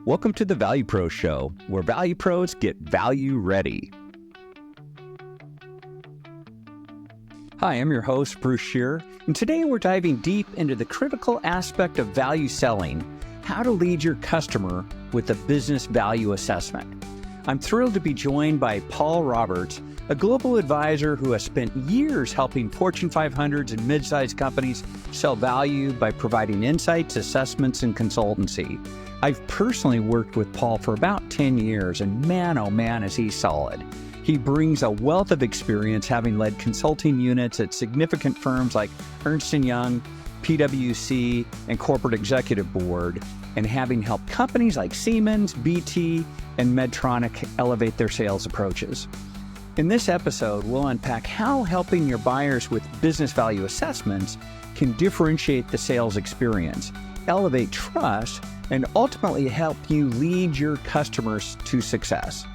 Welcome to the Value Pro Show, where Value Pros get value ready. Hi, I'm your host, Bruce Scheer, and today we're diving deep into the critical aspect of value selling, how to lead your customer with a business value assessment. I'm thrilled to be joined by Paul Roberts, a global advisor who has spent years helping Fortune 500s and mid-sized companies sell value by providing insights, assessments, and consultancy. I've personally worked with Paul for about 10 years, and man, oh man, is he solid. He brings a wealth of experience having led consulting units at significant firms like Ernst & Young, PwC, and Corporate Executive Board, and having helped companies like Siemens, BT, and Medtronic elevate their sales approaches. In this episode, we'll unpack how helping your buyers with business value assessments can differentiate the sales experience, elevate trust, and ultimately help you lead your customers to success.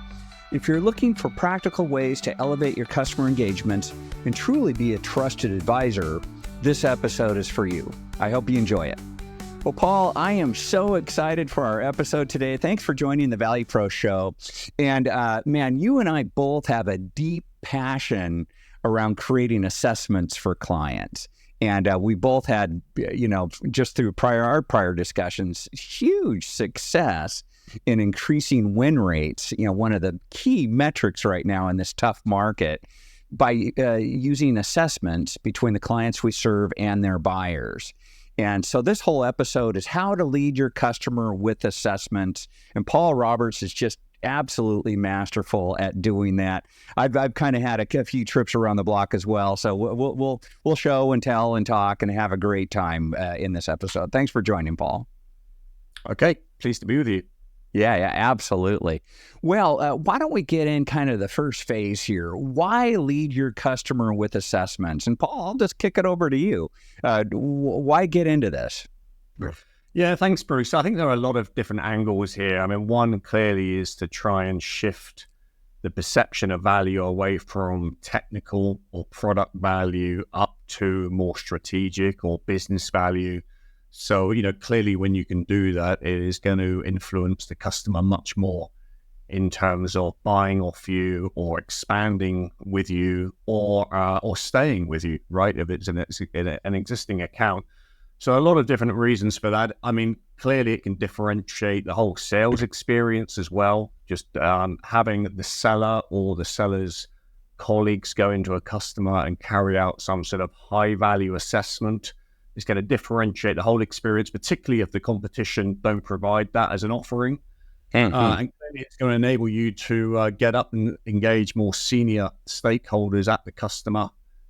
If you're looking for practical ways to elevate your customer engagements and truly be a trusted advisor, this episode is for you. I hope you enjoy it. Well, Paul, I am so excited for our episode today. Thanks for joining the Value Pro Show. And man, you and I both have a deep passion around creating assessments for clients. And we both had, just through our prior discussions, huge success in increasing win rates. One of the key metrics right now in this tough market by using assessments between the clients we serve and their buyers. And so this whole episode is how to lead your customer with assessments. And Paul Roberts is just absolutely masterful at doing that. I've kind of had a few trips around the block as well. So we'll show and tell and talk and have a great time in this episode. Thanks for joining, Paul. Okay, pleased to be with you. Yeah, absolutely. Well, why don't we get in kind of the first phase here? Why lead your customer with assessments? And Paul, I'll just kick it over to you. Why get into this? Yeah, thanks, Bruce. I think there are a lot of different angles here. I mean, one clearly is to try and shift the perception of value away from technical or product value up to more strategic or business value. So, clearly when you can do that, it is going to influence the customer much more in terms of buying off you or expanding with you or staying with you, right? If it's an existing account. So a lot of different reasons for that. I mean, clearly it can differentiate the whole sales experience as well. Just having the seller or the seller's colleagues go into a customer and carry out some sort of high value assessment is going to differentiate the whole experience, particularly if the competition don't provide that as an offering. And clearly it's going to enable you to get up and engage more senior stakeholders at the customer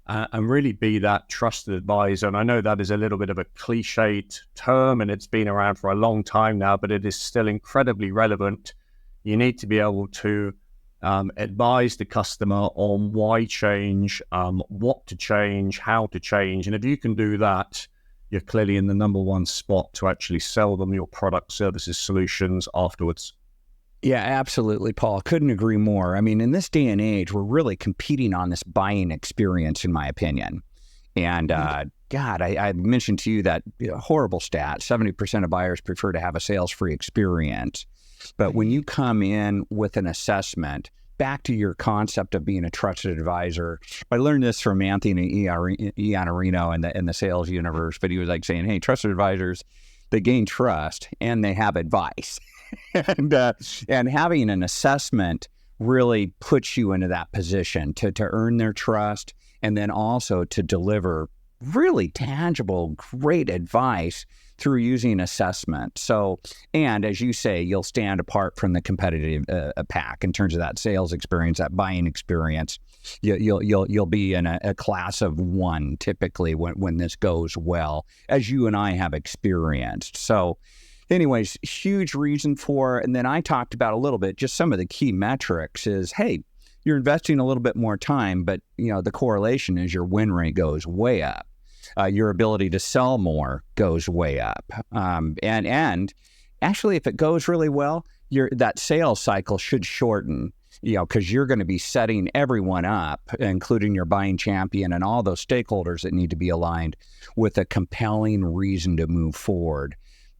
and really be that trusted advisor. And I know that is a little bit of a cliched term and it's been around for a long time now, but it is still incredibly relevant. You need to be able to advise the customer on why change, what to change, how to change. And if you can do that, you're clearly in the number one spot to actually sell them your product, services, solutions afterwards. Yeah, absolutely, Paul. Couldn't agree more. I mean, in this day and age, we're really competing on this buying experience, in my opinion. And God, I mentioned to you that horrible stat, 70% of buyers prefer to have a sales-free experience. But when you come in with an assessment, back to your concept of being a trusted advisor. I learned this from Anthony Iannarino in the sales universe, but he was like saying, hey, trusted advisors, they gain trust and they have advice. and having an assessment really puts you into that position to earn their trust and then also to deliver really tangible, great advice through using assessment. So, and as you say, you'll stand apart from the competitive pack in terms of that sales experience, that buying experience. You'll be in a class of one typically when this goes well, as you and I have experienced. So, anyways, huge reason for, and then I talked about a little bit, just some of the key metrics is, hey, you're investing a little bit more time, but the correlation is your win rate goes way up. Your ability to sell more goes way up. And actually, if it goes really well, that sales cycle should shorten, because you're going to be setting everyone up, including your buying champion and all those stakeholders that need to be aligned with a compelling reason to move forward.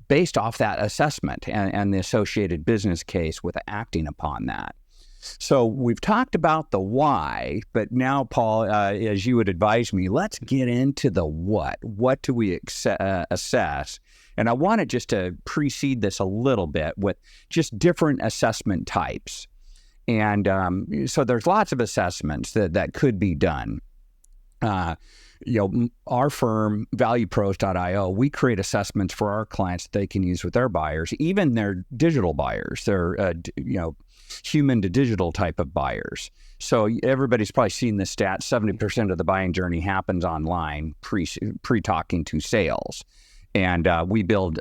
based off that assessment and the associated business case with acting upon that. So we've talked about the why, but now, Paul, as you would advise me, let's get into the what. What do we assess? And I wanted just to precede this a little bit with just different assessment types. And so there's lots of assessments that could be done. Our firm, valuepros.io, we create assessments for our clients that they can use with their buyers, even their digital buyers, their, human to digital type of buyers. So everybody's probably seen this stat, 70% of the buying journey happens online pre-talking to sales. And we build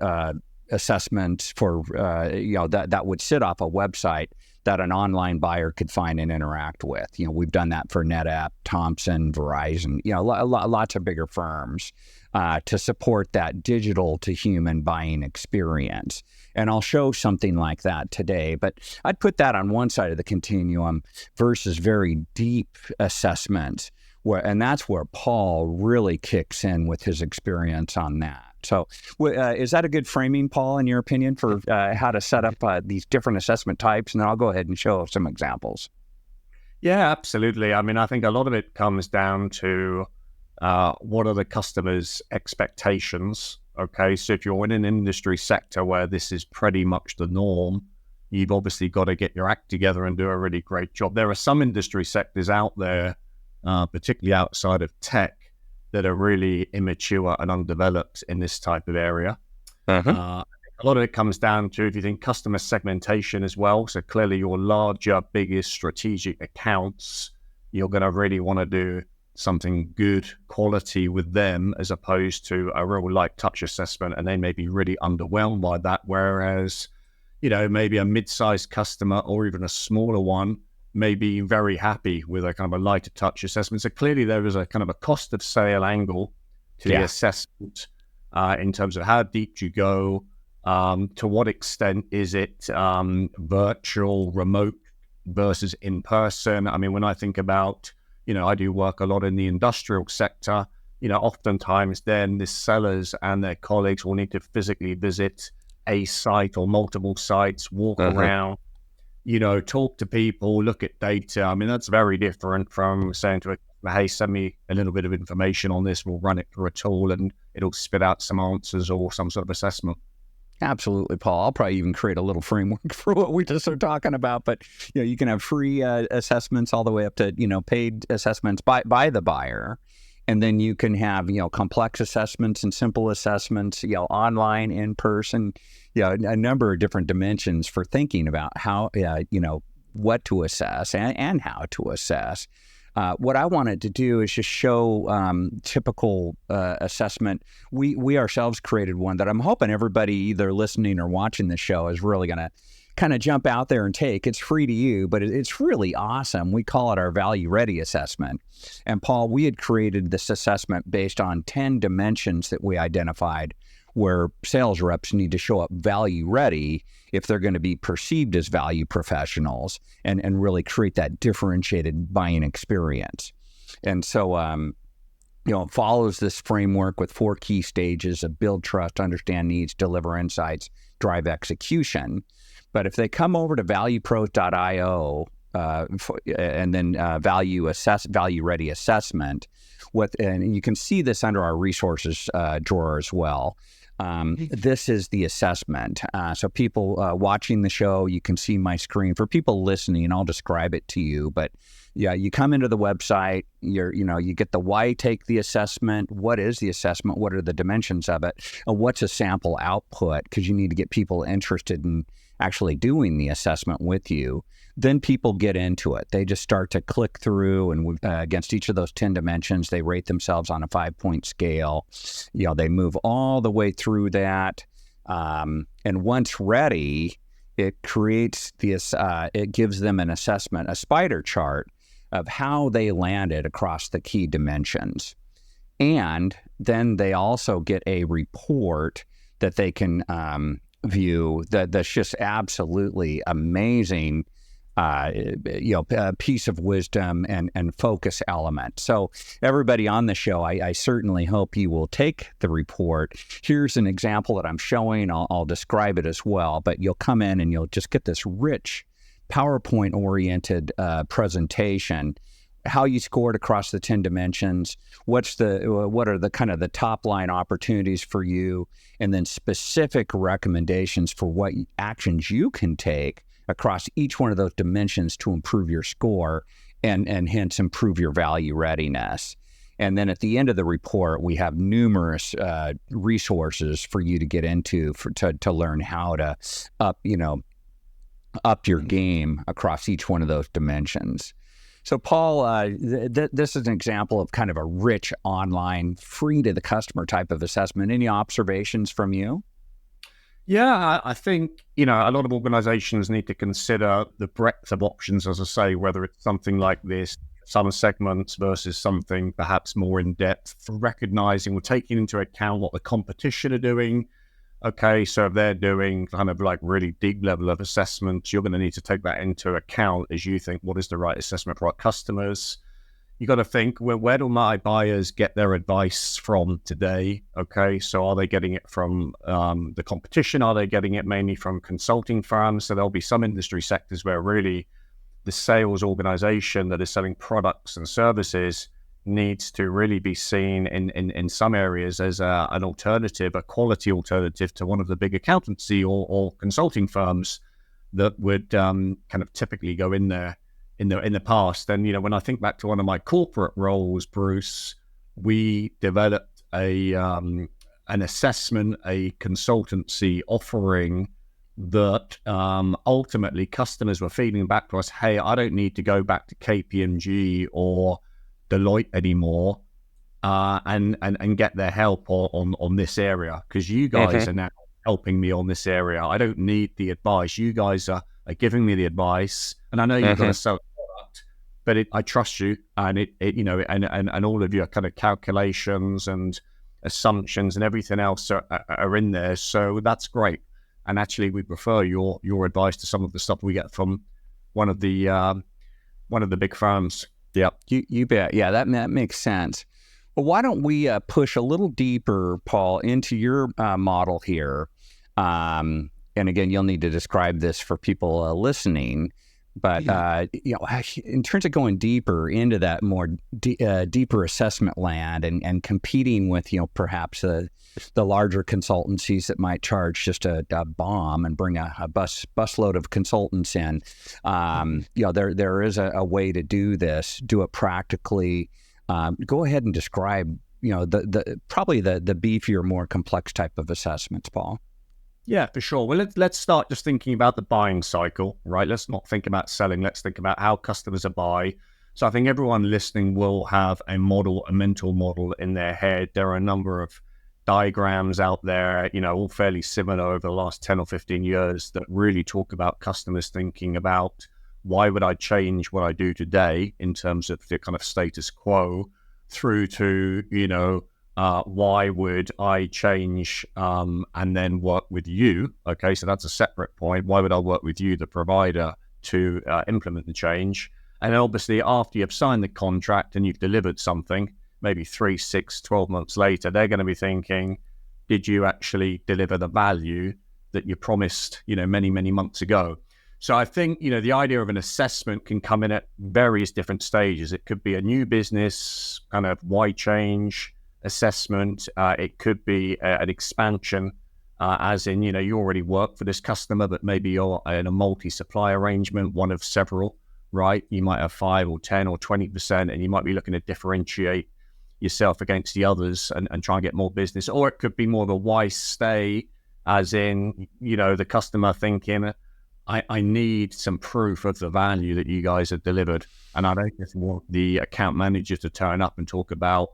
assessments for, that would sit off a website that an online buyer could find and interact with. We've done that for NetApp, Thomson, Verizon, lots of bigger firms to support that digital to human buying experience. And I'll show something like that today, but I'd put that on one side of the continuum versus very deep assessments, and that's where Paul really kicks in with his experience on that. So is that a good framing, Paul, in your opinion, for how to set up these different assessment types? And then I'll go ahead and show some examples. Yeah, absolutely. I mean, I think a lot of it comes down to what are the customer's expectations? Okay, so if you're in an industry sector where this is pretty much the norm, you've obviously got to get your act together and do a really great job. There are some industry sectors out there, particularly outside of tech, that are really immature and undeveloped in this type of area. A lot of it comes down to, if you think, customer segmentation as well. So clearly your larger, biggest strategic accounts, you're going to really want to do something good quality with them as opposed to a real light touch assessment, and they may be really underwhelmed by that. Whereas, maybe a mid-sized customer or even a smaller one may be very happy with a kind of a lighter touch assessment. So clearly there is a kind of a cost of sale angle to the assessment in terms of how deep do you go, to what extent is it virtual, remote versus in person. I mean, when I think about, I do work a lot in the industrial sector, oftentimes then the sellers and their colleagues will need to physically visit a site or multiple sites, walk around, talk to people, look at data. I mean, that's very different from saying to a customer, hey, send me a little bit of information on this. We'll run it through a tool and it'll spit out some answers or some sort of assessment. Absolutely, Paul. I'll probably even create a little framework for what we just are talking about. But you can have free assessments all the way up to paid assessments by the buyer, and then you can have complex assessments and simple assessments, online, in person, a number of different dimensions for thinking about how what to assess and how to assess. What I wanted to do is just show typical assessment. We ourselves created one that I'm hoping everybody either listening or watching the show is really going to kind of jump out there and take. It's free to you, but it's really awesome. We call it our Value Ready assessment. And Paul, we had created this assessment based on 10 dimensions that we identified where sales reps need to show up value ready if they're going to be perceived as value professionals and really create that differentiated buying experience. And so, it follows this framework with 4 key stages of build trust, understand needs, deliver insights, drive execution. But if they come over to valuepros.io and then value ready assessment, and you can see this under our resources drawer as well. This is the assessment. So people watching the show, you can see my screen. For people listening, I'll describe it to you. But yeah, you come into the website, you get the why take the assessment. What is the assessment? What are the dimensions of it? And what's a sample output? Because you need to get people interested in actually doing the assessment with you. Then people get into it. They just start to click through, and against each of those 10 dimensions, they rate themselves on a 5-point scale. They move all the way through that. And once ready, it creates it gives them an assessment, a spider chart of how they landed across the key dimensions. And then they also get a report that they can view that's just absolutely amazing piece of wisdom and focus element. So everybody on the show, I certainly hope you will take the report. Here's an example that I'm showing. I'll describe it as well, but you'll come in and you'll just get this rich PowerPoint-oriented presentation, how you scored across the 10 dimensions, what are the kind of the top line opportunities for you, and then specific recommendations for what actions you can take across each one of those dimensions to improve your score and hence improve your value readiness. And then at the end of the report, we have numerous resources for you to get into to learn how to up your game across each one of those dimensions. So, Paul, this is an example of kind of a rich online, free to the customer type of assessment. Any observations from you? Yeah, I think, a lot of organizations need to consider the breadth of options, as I say, whether it's something like this, some segments versus something perhaps more in depth, for recognizing or taking into account what the competition are doing. Okay, so if they're doing kind of like really deep level of assessments, you're going to need to take that into account as you think, what is the right assessment for our customers? You got to think, where do my buyers get their advice from today? Okay, so are they getting it from the competition? Are they getting it mainly from consulting firms? So there'll be some industry sectors where really the sales organization that is selling products and services needs to really be seen in some areas as an alternative, a quality alternative to one of the big accountancy or consulting firms that would kind of typically go in there in the past. And when I think back to one of my corporate roles, Bruce, we developed an assessment, a consultancy offering that ultimately customers were feeding back to us, hey, I don't need to go back to KPMG or Deloitte anymore and get their help on this area, because you guys are now helping me on this area. I don't need the advice. You guys are giving me the advice, and I know you've got to sell a product, but I trust you, and and all of your kind of calculations and assumptions and everything else are in there. So that's great. And actually, we prefer your advice to some of the stuff we get from one of the big firms. Yeah, you bet. Yeah, that makes sense. Well, why don't we push a little deeper, Paul, into your model here? And again, you'll need to describe this for people listening. But in terms of going deeper into that more deeper assessment land and competing with perhaps the larger consultancies that might charge just a bomb and bring a busload of consultants in, there is a way to do this, do it practically. Go ahead and describe probably the beefier, more complex type of assessments, Paul. Yeah, for sure. Well, let's start just thinking about the buying cycle, right? Let's not think about selling. Let's think about how customers are buying. So I think everyone listening will have a mental model in their head. There are a number of diagrams out there, all fairly similar over the last 10 or 15 years that really talk about customers thinking about, why would I change what I do today in terms of the kind of status quo, through to, why would I change and then work with you? Okay, so that's a separate point. Why would I work with you, the provider, to implement the change? And then obviously after you've signed the contract and you've delivered something, maybe 3, 6, 12 months later, they're going to be thinking, did you actually deliver the value that you promised, many, many months ago? So I think, the idea of an assessment can come in at various different stages. It could be a new business, kind of why change assessment. It could be an expansion, as in, you already work for this customer, but maybe you're in a multi-supply arrangement, one of several, right? You might have 5 or 10 or 20%, and you might be looking to differentiate yourself against the others and try and get more business. Or it could be more of a why stay, as in, the customer thinking, I need some proof of the value that you guys have delivered. And I don't just want the account manager to turn up and talk about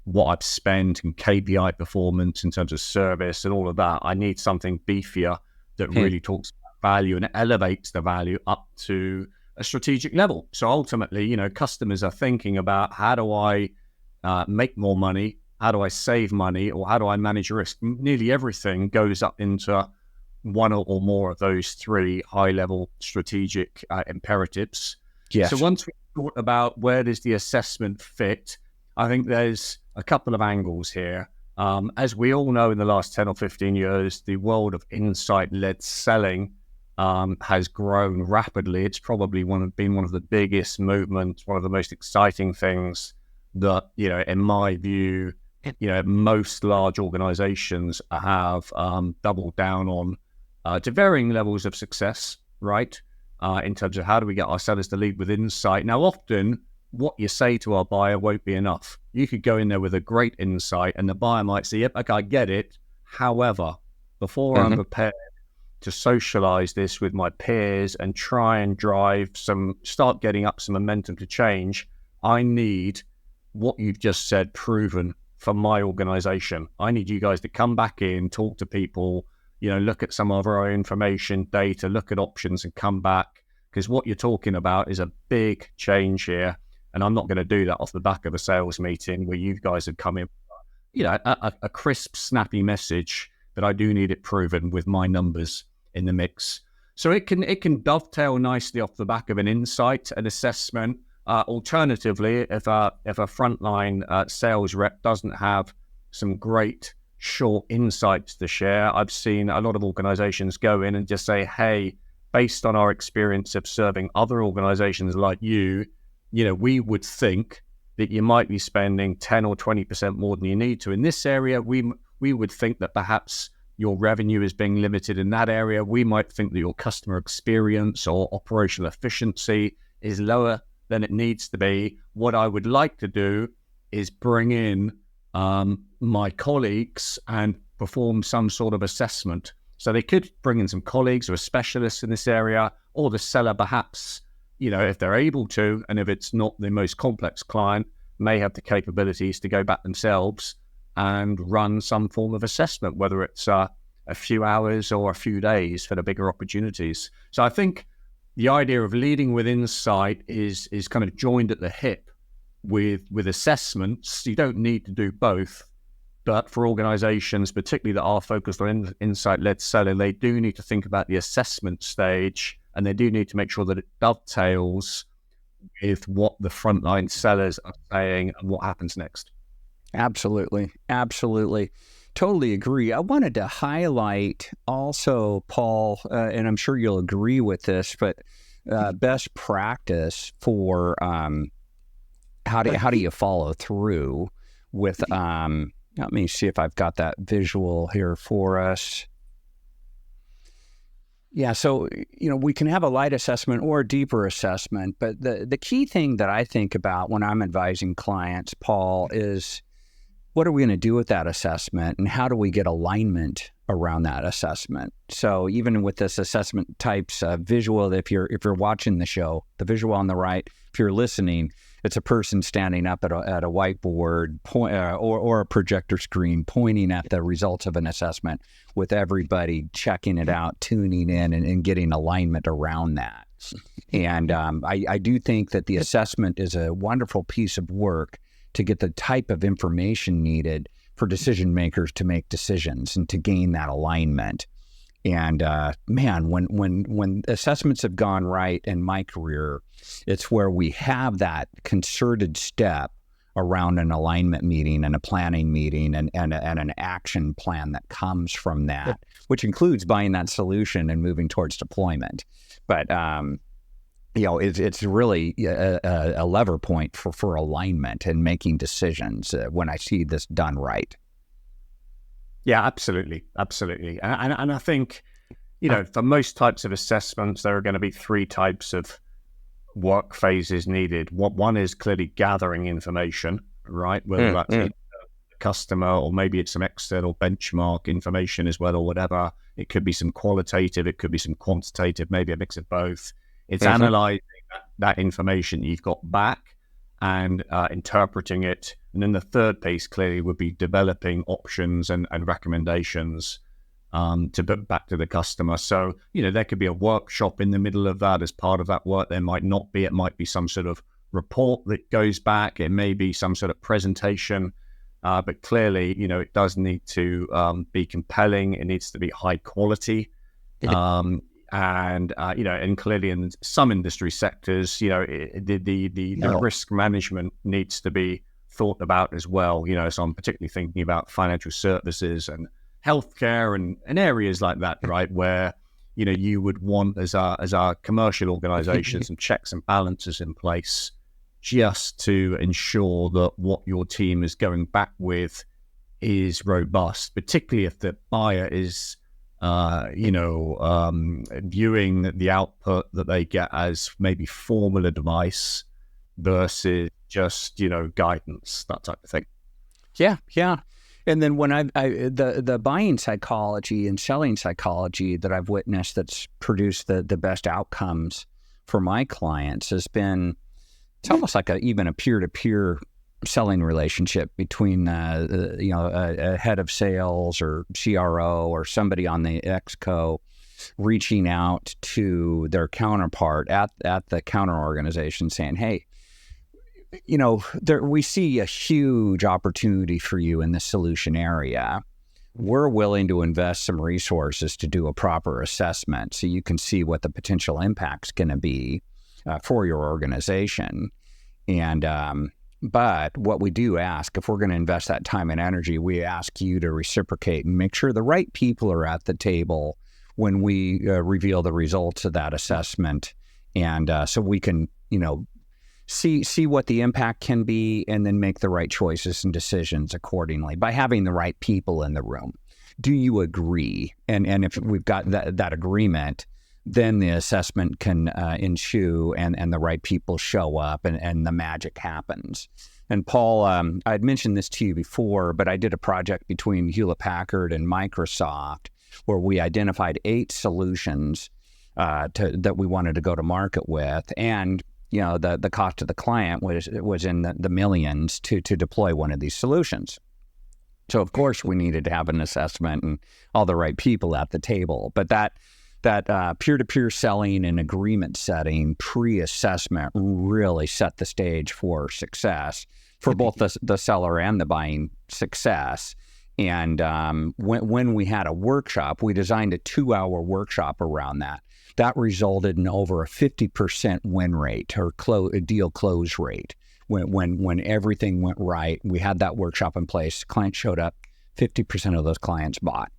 what I've spent and KPI performance in terms of service and all of that. I need something beefier that really talks about value and elevates the value up to a strategic level. So ultimately, customers are thinking about, how do I make more money? How do I save money? Or how do I manage risk? Nearly everything goes up into one or more of those three high-level strategic imperatives. Yes. So once we thought about where does the assessment fit, I think there's a couple of angles here. As we all know, in the last 10 or 15 years, the world of insight-led selling has grown rapidly. It's probably been one of the biggest movements, one of the most exciting things that, in my view, most large organizations have doubled down on to varying levels of success, right? In terms of how do we get our sellers to lead with insight. Now, often what you say to our buyer won't be enough. You could go in there with a great insight and the buyer might say, yep, okay, I get it. However, before I'm prepared to socialize this with my peers and try and start getting up some momentum to change, I need what you've just said proven for my organization. I need you guys to come back in, talk to people, look at some of our information, data, look at options and come back. Because what you're talking about is a big change here. And I'm not going to do that off the back of a sales meeting where you guys have come in, a crisp, snappy message, but I do need it proven with my numbers in the mix. So it can dovetail nicely off the back of an insight, an assessment. Alternatively, if a frontline sales rep doesn't have some great short insights to share, I've seen a lot of organizations go in and just say, hey, based on our experience of serving other organizations like you, we would think that you might be spending 10 or 20% more than you need to in this area. We would think that perhaps your revenue is being limited in that area. We might think that your customer experience or operational efficiency is lower than it needs to be. What I would like to do is bring in my colleagues and perform some sort of assessment. So they could bring in some colleagues or a specialist in this area, or the seller perhaps, if they're able to, and if it's not the most complex client, may have the capabilities to go back themselves and run some form of assessment, whether it's a few hours or a few days for the bigger opportunities. So I think the idea of leading with insight is kind of joined at the hip with assessments. You don't need to do both, but for organizations, particularly that are focused on insight-led selling, they do need to think about the assessment stage, and they do need to make sure that it dovetails with what the frontline sellers are saying and what happens next. Absolutely. Totally agree. I wanted to highlight also, Paul, and I'm sure you'll agree with this, but best practice for how do you follow through with, let me see if I've got that visual here for us. Yeah, so, we can have a light assessment or a deeper assessment, but the key thing that I think about when I'm advising clients, Paul, is what are we going to do with that assessment and how do we get alignment around that assessment? So even with this assessment types visual, if you're watching the show, the visual on the right, if you're listening, it's a person standing up at a whiteboard or a projector screen pointing at the results of an assessment with everybody checking it out, tuning in and getting alignment around that. And I do think that the assessment is a wonderful piece of work to get the type of information needed for decision makers to make decisions and to gain that alignment. And man, when assessments have gone right in my career, it's where we have that concerted step around an alignment meeting and a planning meeting and an action plan that comes from that, which includes buying that solution and moving towards deployment. But it's really a lever point for alignment and making decisions when I see this done right. Yeah, absolutely. And I think, for most types of assessments, there are going to be three types of work phases needed. One is clearly gathering information, right? Whether that's a customer or maybe it's some external benchmark information as well or whatever. It could be some qualitative, it could be some quantitative, maybe a mix of both. It's analyzing that information you've got back and interpreting it. And then the third piece clearly would be developing options and recommendations to put back to the customer. So, there could be a workshop in the middle of that as part of that work. There might not be. It might be some sort of report that goes back. It may be some sort of presentation. But clearly, it does need to be compelling. It needs to be high quality. And clearly in some industry sectors, the risk management needs to be thought about as well. So I'm particularly thinking about financial services and healthcare and areas like that, right? Where, you would want as our commercial organizations some checks and balances in place just to ensure that what your team is going back with is robust, particularly if the buyer is viewing the output that they get as maybe formal advice versus just, guidance, that type of thing. Yeah. And then when the buying psychology and selling psychology that I've witnessed that's produced the best outcomes for my clients has been, it's almost like even a peer-to-peer selling relationship between a head of sales or CRO or somebody on the exco reaching out to their counterpart at the counter organization saying, hey, we see a huge opportunity for you in this solution area. We're willing to invest some resources to do a proper assessment so you can see what the potential impact's going to be for your organization. And but what we do ask, if we're going to invest that time and energy, we ask you to reciprocate and make sure the right people are at the table when we reveal the results of that assessment. And so we can, see what the impact can be and then make the right choices and decisions accordingly by having the right people in the room. Do you agree? And if we've got that agreement, then the assessment can ensue and the right people show up and the magic happens. And Paul, I had mentioned this to you before, but I did a project between Hewlett-Packard and Microsoft where we identified 8 solutions that we wanted to go to market with. And, the cost to the client was in the millions to deploy one of these solutions. So, of course, we needed to have an assessment and all the right people at the table. But that peer-to-peer selling and agreement setting pre-assessment really set the stage for success for both the seller and the buying success. And when we had a workshop, we designed a 2-hour workshop around that. That resulted in over a 50% win rate or deal close rate. When everything went right, we had that workshop in place. Clients showed up, 50% of those clients bought.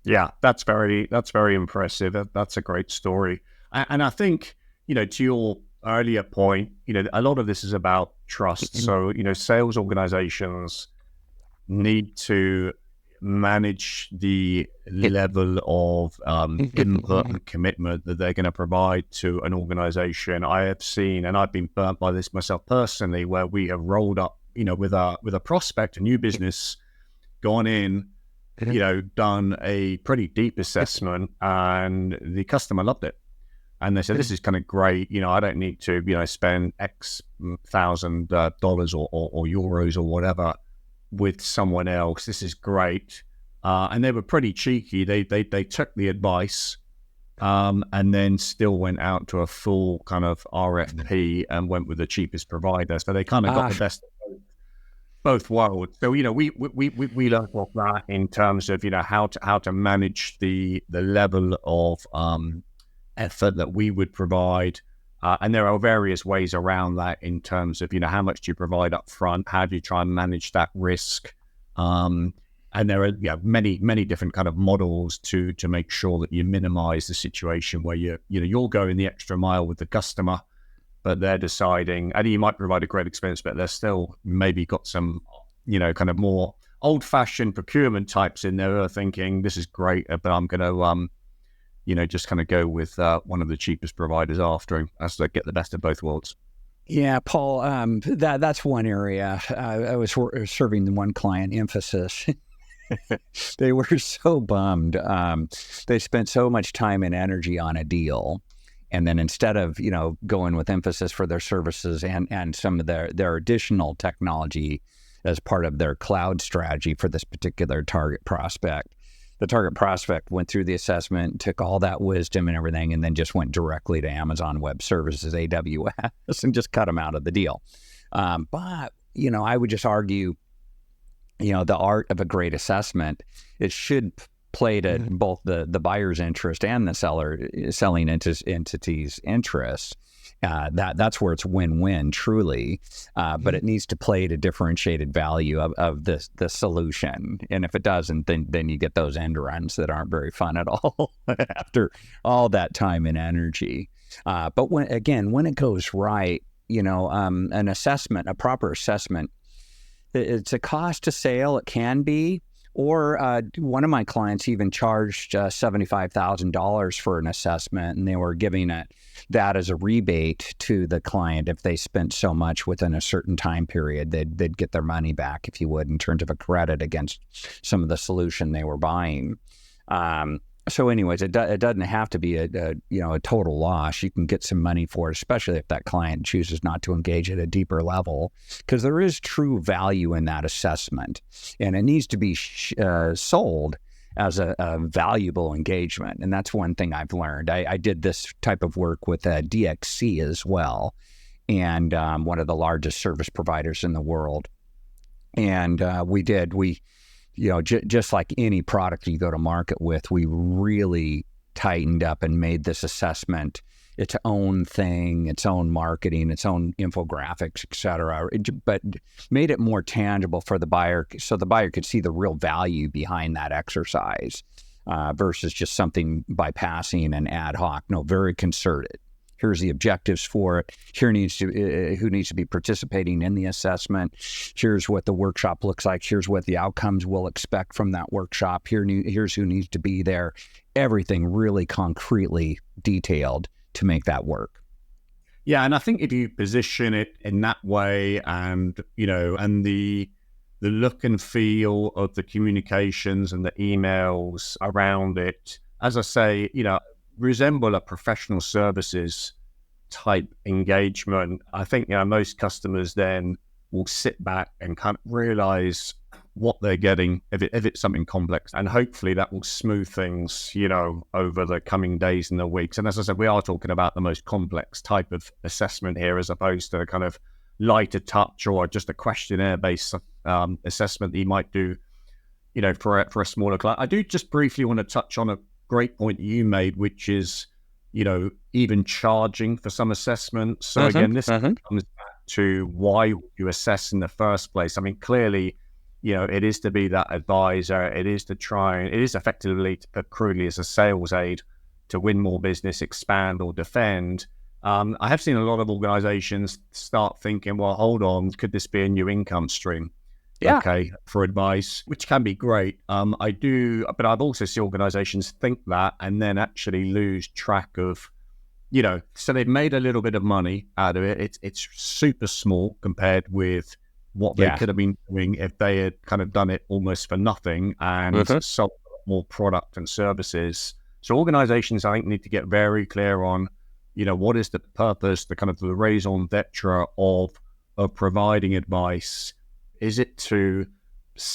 Yeah, that's very impressive. That's a great story. And I think, to your earlier point, a lot of this is about trust. So, sales organizations need to manage the level of input and commitment that they're going to provide to an organization. I have seen, and I've been burnt by this myself personally, where we have rolled up, with a prospect, a new business, gone in, done a pretty deep assessment, and the customer loved it. And they said, this is kind of great. I don't need to, spend X $1,000 or euros or whatever with someone else. This is great. And they were pretty cheeky. They took the advice and then still went out to a full kind of RFP and went with the cheapest provider. So they kind of got the best of both worlds. So, we learned off that in terms of, how to manage the level of effort that we would provide. And there are various ways around that in terms of, how much do you provide up front? How do you try and manage that risk? And there are many different kind of models to make sure that you minimize the situation where you're going the extra mile with the customer, but they're deciding, and you might provide a great experience, but they're still maybe got some, kind of more old-fashioned procurement types in there who are thinking, this is great, but I'm going to, just kind of go with one of the cheapest providers after him as they get the best of both worlds. Yeah, Paul, that's one area. I was serving one client, Emphasis. They were so bummed. They spent so much time and energy on a deal. And then instead of, going with Emphasis for their services and some of their additional technology as part of their cloud strategy for this particular target prospect, the target prospect went through the assessment, took all that wisdom and everything, and then just went directly to Amazon Web Services, AWS, and just cut them out of the deal. But, I would just argue, the art of a great assessment, it should play to both the buyer's interest and the selling entity's interest. That's where it's win-win, truly. But it needs to play to differentiated value of the solution. And if it doesn't, then you get those end runs that aren't very fun at all after all that time and energy. But when it goes right, an assessment, a proper assessment, it's a cost to sale. It can be. Or one of my clients even charged $75,000 for an assessment, and they were giving that as a rebate to the client. If they spent so much within a certain time period, they'd get their money back, if you would, in terms of a credit against some of the solution they were buying. So anyways, it doesn't have to be a total loss. You can get some money for it, especially if that client chooses not to engage at a deeper level, because there is true value in that assessment, and it needs to be sold as a valuable engagement. And that's one thing I've learned. I did this type of work with DXC as well, and one of the largest service providers in the world. And just like any product you go to market with, we really tightened up and made this assessment its own thing, its own marketing, its own infographics, et cetera, but made it more tangible for the buyer, so the buyer could see the real value behind that exercise versus just something bypassing and ad hoc. No, very concerted. Here's the objectives for it. Who needs to be participating in the assessment. Here's what the workshop looks like. Here's what the outcomes we'll expect from that workshop. Here's who needs to be there. Everything really concretely detailed to make that work. Yeah, and I think if you position it in that way, and the look and feel of the communications and the emails around it, as I say, resemble a professional services type engagement, I think most customers then will sit back and kind of realize what they're getting if it's something complex, and hopefully that will smooth things over the coming days and the weeks. And as I said, we are talking about the most complex type of assessment here, as opposed to a kind of lighter touch or just a questionnaire based assessment that you might do for a smaller client. I do just briefly want to touch on a great point you made, which is, even charging for some assessments. So again, this comes back to why you assess in the first place. I mean, clearly, it is to be that advisor. It is effectively, to put crudely, as a sales aid to win more business, expand or defend. I have seen a lot of organizations start thinking, well, hold on, could this be a new income stream? Yeah. Okay, for advice, which can be great. But I've also seen organizations think that and then actually lose track of, so they've made a little bit of money out of it. It's super small compared with what they could have been doing if they had kind of done it almost for nothing and sold more product and services. So organizations, I think, need to get very clear on, what is the purpose, the kind of the raison d'etre of providing advice. Is it to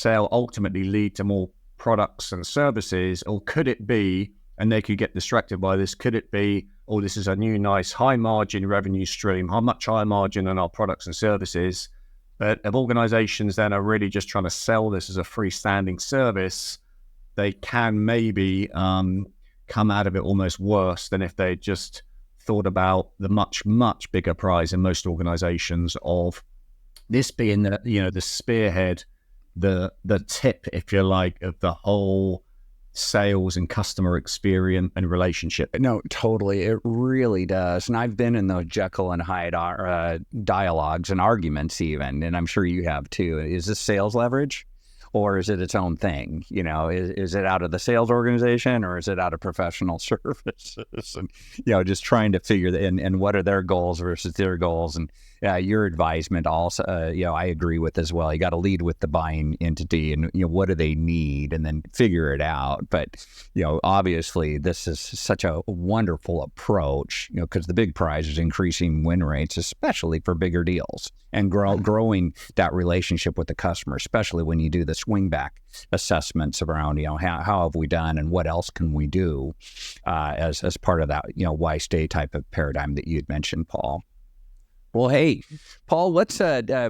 ultimately lead to more products and services, or could it be, and they could get distracted by this, could it be, oh, this is a new, nice, high margin revenue stream, how much higher margin than our products and services? But if organizations then are really just trying to sell this as a freestanding service, they can maybe come out of it almost worse than if they just thought about the much, much bigger prize in most organizations of this being the spearhead, the tip, if you like, of the whole sales and customer experience and relationship. No, totally. It really does. And I've been in those Jekyll and Hyde dialogues and arguments even, and I'm sure you have too. Is this sales leverage? Or is it its own thing? Is it out of the sales organization, or is it out of professional services? And, just trying to figure that, and what are their goals versus their goals. And your advisement also, I agree with as well. You got to lead with the buying entity and, what do they need, and then figure it out. But, obviously this is such a wonderful approach, because the big prize is increasing win rates, especially for bigger deals, and growing that relationship with the customer, especially when you do the swing back assessments around, how have we done and what else can we do as part of that, why stay type of paradigm that you'd mentioned, Paul. Well, hey, Paul, let's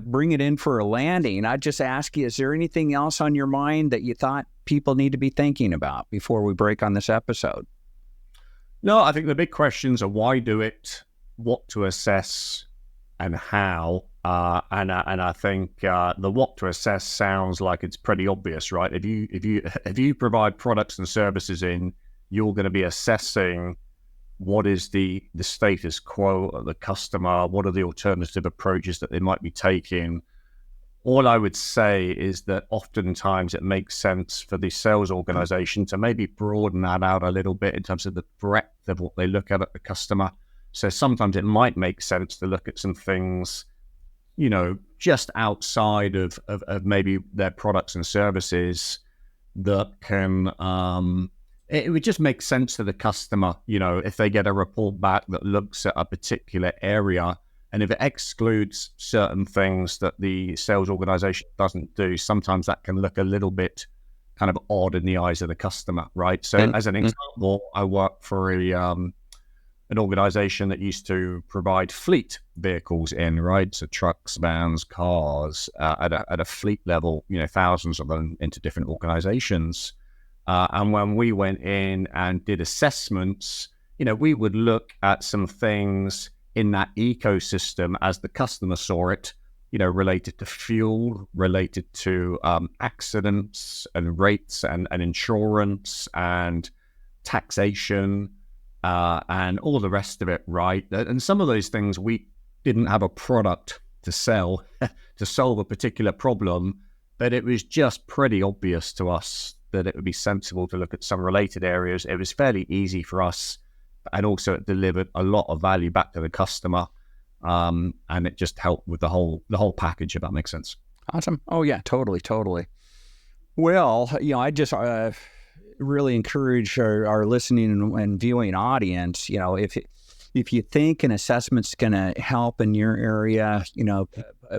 bring it in for a landing. I'd just ask you, is there anything else on your mind that you thought people need to be thinking about before we break on this episode? No, I think the big questions are why do it, what to assess, and how. And I think the what to assess sounds like it's pretty obvious, right? If you provide products and services in, you're going to be assessing what is the status quo of the customer, what are the alternative approaches that they might be taking. All I would say is that oftentimes it makes sense for the sales organization to maybe broaden that out a little bit in terms of the breadth of what they look at the customer. So sometimes it might make sense to look at some things, just outside of maybe their products and services that can, it would just make sense to the customer, if they get a report back that looks at a particular area, and if it excludes certain things that the sales organization doesn't do, sometimes that can look a little bit kind of odd in the eyes of the customer, right? So as an example, I work for an organization that used to provide fleet vehicles in, right? So trucks, vans, cars, at a fleet level, thousands of them into different organizations. And when we went in and did assessments, we would look at some things in that ecosystem as the customer saw it, related to fuel, related to accidents and rates and insurance and taxation, and all the rest of it, right? And some of those things we didn't have a product to sell to solve a particular problem, but it was just pretty obvious to us that it would be sensible to look at some related areas. It was fairly easy for us, and also it delivered a lot of value back to the customer, and it just helped with the whole package, if that makes sense. Awesome. Oh yeah, totally. Well, I just really encourage our listening and viewing audience, if you think an assessment's going to help in your area,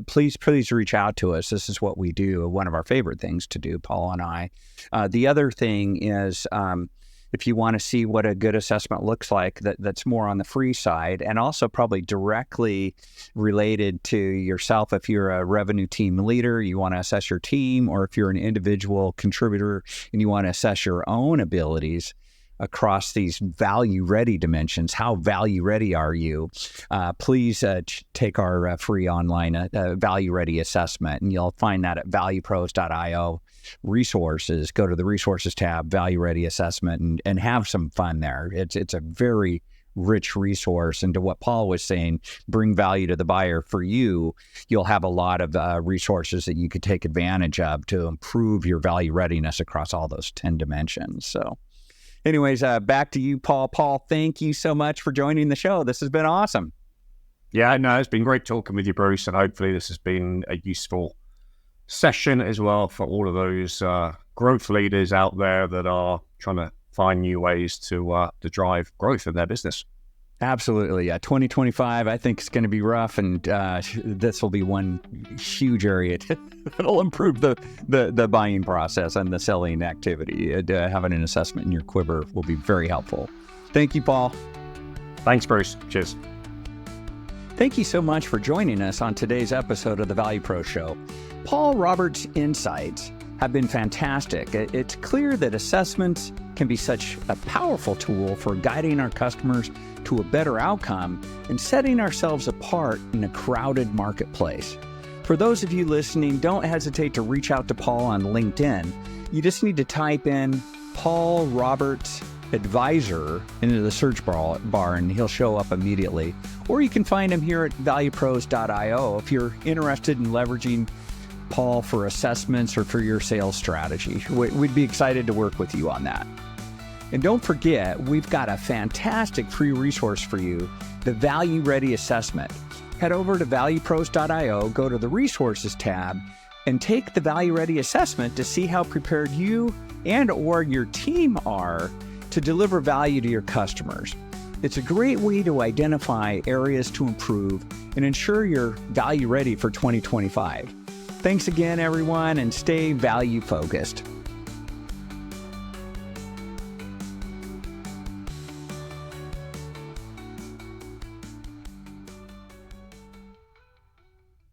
please reach out to us. This is what we do. One of our favorite things to do, Paul and I. The other thing is, if you want to see what a good assessment looks like, that's more on the free side, and also probably directly related to yourself. If you're a revenue team leader, you want to assess your team, or if you're an individual contributor and you want to assess your own abilities across these value-ready dimensions. How value-ready are you? Please take our free online value-ready assessment, and you'll find that at valuepros.io resources. Go to the resources tab, value-ready assessment, and have some fun there. It's a very rich resource. And to what Paul was saying, bring value to the buyer. For you, you'll have a lot of resources that you could take advantage of to improve your value readiness across all those 10 dimensions. So anyways, back to you, Paul. Paul, thank you so much for joining the show. This has been awesome. Yeah, no, it's been great talking with you, Bruce, and hopefully this has been a useful session as well for all of those growth leaders out there that are trying to find new ways to drive growth in their business. Absolutely. Yeah. 2025, I think it's going to be rough, and this will be one huge area that'll improve the buying process and the selling activity. Having an assessment in your quiver will be very helpful. Thank you, Paul. Thanks, Bruce. Cheers. Thank you so much for joining us on today's episode of the Value Pro Show. Paul Roberts' insights have been fantastic. It's clear that assessments can be such a powerful tool for guiding our customers to a better outcome and setting ourselves apart in a crowded marketplace. For those of you listening, don't hesitate to reach out to Paul on LinkedIn. You just need to type in Paul Roberts Advisor into the search bar and he'll show up immediately. Or you can find him here at valuepros.io if you're interested in leveraging Paul for assessments or for your sales strategy. We'd be excited to work with you on that. And don't forget, we've got a fantastic free resource for you, the Value Ready Assessment. Head over to valuepros.io, go to the Resources tab, and take the Value Ready Assessment to see how prepared you and or your team are to deliver value to your customers. It's a great way to identify areas to improve and ensure you're value ready for 2025. Thanks again, everyone, and stay value focused.